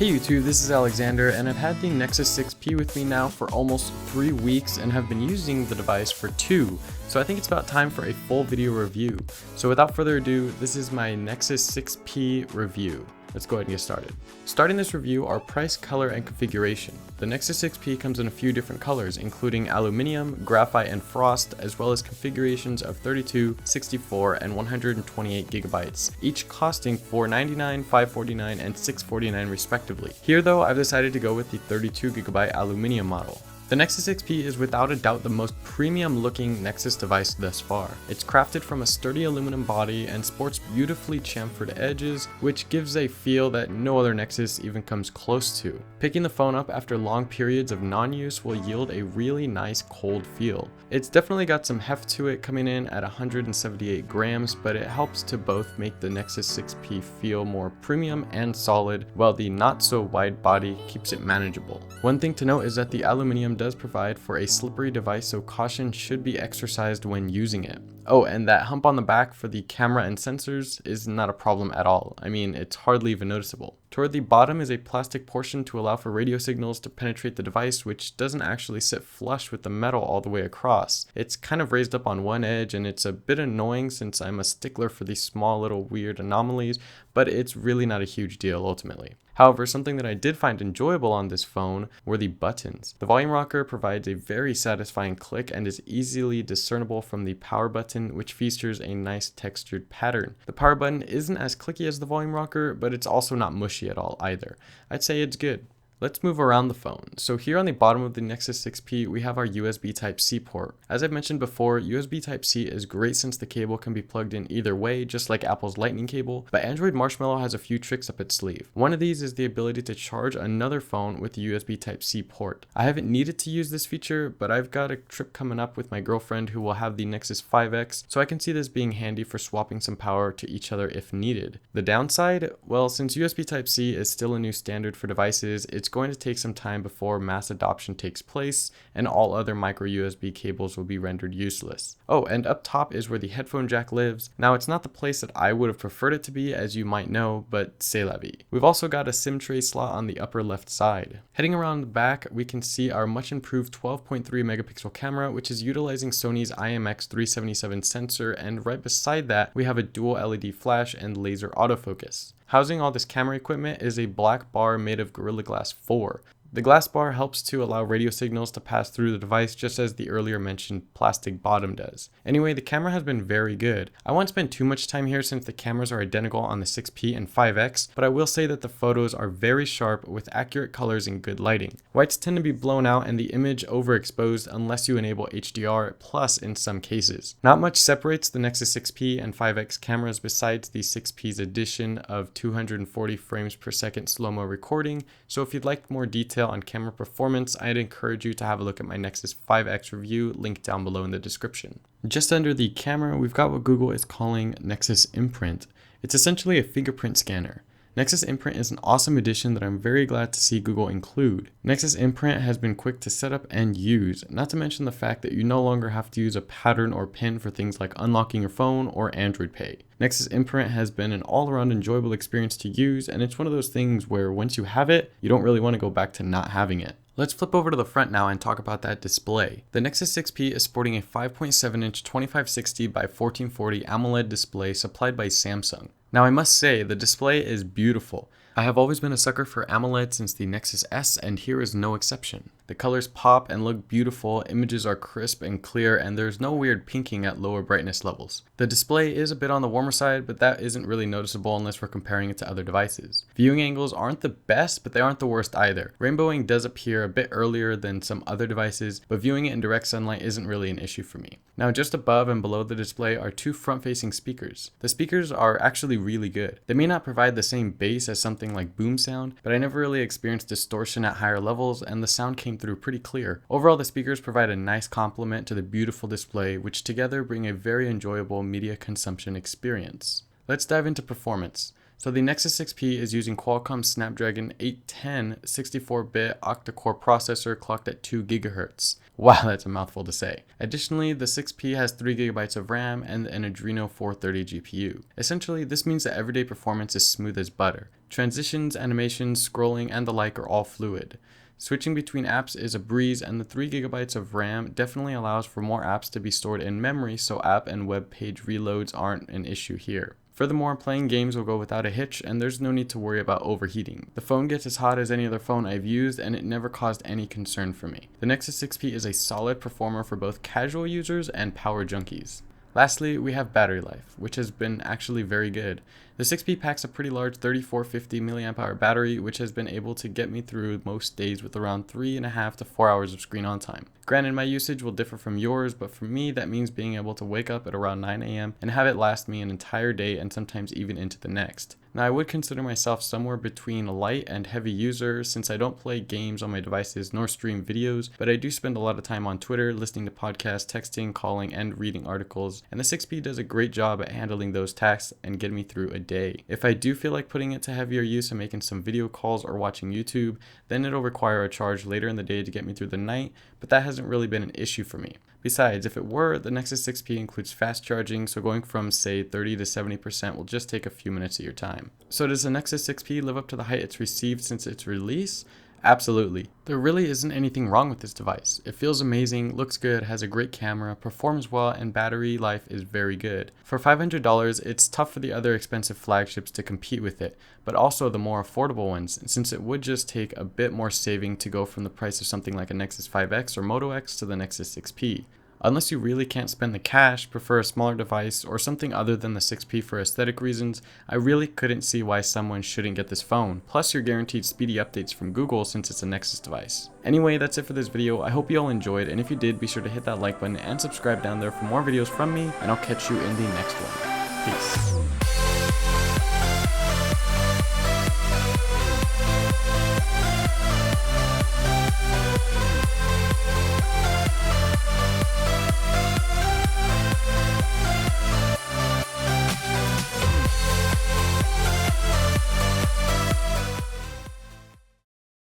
Hey YouTube, this is Alexander, and I've had the Nexus 6P with me now for almost 3 weeks and have been using the device for 2, so I think it's about time for a full video review. So without further ado, this is my Nexus 6P review. Let's go ahead and get started. Starting this review are price, color, and configuration. The Nexus 6P comes in a few different colors, including aluminum, graphite, and frost, as well as configurations of 32, 64, and 128 gigabytes, each costing $499, $549, and $649 respectively. Here though, I've decided to go with the 32 gigabyte aluminum model. The Nexus 6P is without a doubt the most premium looking Nexus device thus far. It's crafted from a sturdy aluminum body and sports beautifully chamfered edges, which gives a feel that no other Nexus even comes close to. Picking the phone up after long periods of non-use will yield a really nice cold feel. It's definitely got some heft to it, coming in at 178 grams, but it helps to both make the Nexus 6P feel more premium and solid, while the not so wide body keeps it manageable. One thing to note is that the aluminum does provide for a slippery device, so caution should be exercised when using it. Oh, and that hump on the back for the camera and sensors is not a problem at all. I mean, it's hardly even noticeable. Toward the bottom is a plastic portion to allow for radio signals to penetrate the device, which doesn't actually sit flush with the metal all the way across. It's kind of raised up on one edge, and it's a bit annoying since I'm a stickler for these small little weird anomalies, but it's really not a huge deal ultimately. However, something that I did find enjoyable on this phone were the buttons. The volume rocker provides a very satisfying click and is easily discernible from the power button, which features a nice textured pattern. The power button isn't as clicky as the volume rocker, but it's also not mushy at all either. I'd say it's good. Let's move around the phone. So here on the bottom of the Nexus 6P, we have our USB Type-C port. As I've mentioned before, USB Type-C is great since the cable can be plugged in either way, just like Apple's Lightning cable, but Android Marshmallow has a few tricks up its sleeve. One of these is the ability to charge another phone with the USB Type-C port. I haven't needed to use this feature, but I've got a trip coming up with my girlfriend who will have the Nexus 5X, so I can see this being handy for swapping some power to each other if needed. The downside? Well, since USB Type-C is still a new standard for devices, it's going to take some time before mass adoption takes place, and all other micro USB cables will be rendered useless. Oh, and up top is where the headphone jack lives. Now, it's not the place that I would have preferred it to be, as you might know, but c'est la vie. We've also got a SIM tray slot on the upper left side. Heading around the back, we can see our much improved 12.3 megapixel camera, which is utilizing Sony's IMX377 sensor, and right beside that, we have a dual LED flash and laser autofocus. Housing all this camera equipment is a black bar made of Gorilla Glass 4. The glass bar helps to allow radio signals to pass through the device, just as the earlier mentioned plastic bottom does. Anyway, the camera has been very good. I won't spend too much time here since the cameras are identical on the 6P and 5X, but I will say that the photos are very sharp with accurate colors and good lighting. Whites tend to be blown out and the image overexposed unless you enable HDR plus in some cases. Not much separates the Nexus 6P and 5X cameras besides the 6P's addition of 240 frames per second slow-mo recording, so if you'd like more detail on camera performance, I'd encourage you to have a look at my Nexus 5X review, linked down below in the description. Just under the camera, we've got what Google is calling Nexus Imprint. It's essentially a fingerprint scanner. Nexus Imprint is an awesome addition that I'm very glad to see Google include. Nexus Imprint has been quick to set up and use, not to mention the fact that you no longer have to use a pattern or pin for things like unlocking your phone or Android Pay. Nexus Imprint has been an all-around enjoyable experience to use, and it's one of those things where once you have it, you don't really want to go back to not having it. Let's flip over to the front now and talk about that display. The Nexus 6P is sporting a 5.7-inch 2560 by 1440 AMOLED display supplied by Samsung. Now I must say, the display is beautiful. I have always been a sucker for AMOLED since the Nexus S, and here is no exception. The colors pop and look beautiful, images are crisp and clear, and there's no weird pinking at lower brightness levels. The display is a bit on the warmer side, but that isn't really noticeable unless we're comparing it to other devices. Viewing angles aren't the best, but they aren't the worst either. Rainbowing does appear a bit earlier than some other devices, but viewing it in direct sunlight isn't really an issue for me. Now, just above and below the display are two front-facing speakers. The speakers are actually really good. They may not provide the same bass as something like boom sound, but I never really experienced distortion at higher levels, and the sound came through pretty clear. Overall, the speakers provide a nice complement to the beautiful display, which together bring a very enjoyable media consumption experience. Let's dive into performance. So the Nexus 6P is using Qualcomm Snapdragon 810 64-bit octa-core processor clocked at 2 GHz. Wow, that's a mouthful to say. Additionally, the 6P has 3 GB of RAM and an Adreno 430 GPU. Essentially, this means that everyday performance is smooth as butter. Transitions, animations, scrolling, and the like are all fluid. Switching between apps is a breeze, and the 3GB of RAM definitely allows for more apps to be stored in memory, so app and web page reloads aren't an issue here. Furthermore, playing games will go without a hitch, and there's no need to worry about overheating. The phone gets as hot as any other phone I've used, and it never caused any concern for me. The Nexus 6P is a solid performer for both casual users and power junkies. Lastly, we have battery life, which has been actually very good. The 6P packs a pretty large 3450 mAh battery, which has been able to get me through most days with around 3.5 to 4 hours of screen on time. Granted, my usage will differ from yours, but for me that means being able to wake up at around 9 AM and have it last me an entire day and sometimes even into the next. Now, I would consider myself somewhere between a light and heavy user since I don't play games on my devices nor stream videos, but I do spend a lot of time on Twitter, listening to podcasts, texting, calling, and reading articles, and the 6P does a great job at handling those tasks and getting me through a day. If I do feel like putting it to heavier use and making some video calls or watching YouTube, then it'll require a charge later in the day to get me through the night, but that hasn't really been an issue for me. Besides, if it were, the Nexus 6P includes fast charging, so going from say 30 to 70% will just take a few minutes of your time. So does the Nexus 6P live up to the hype it's received since its release? Absolutely. There really isn't anything wrong with this device. It feels amazing, looks good, has a great camera, performs well, and battery life is very good. For $500, it's tough for the other expensive flagships to compete with it, but also the more affordable ones, since it would just take a bit more saving to go from the price of something like a Nexus 5X or Moto X to the Nexus 6P. Unless you really can't spend the cash, prefer a smaller device, or something other than the 6P for aesthetic reasons, I really couldn't see why someone shouldn't get this phone. Plus, you're guaranteed speedy updates from Google since it's a Nexus device. Anyway, that's it for this video. I hope you all enjoyed, and if you did, be sure to hit that like button and subscribe down there for more videos from me, and I'll catch you in the next one. Peace.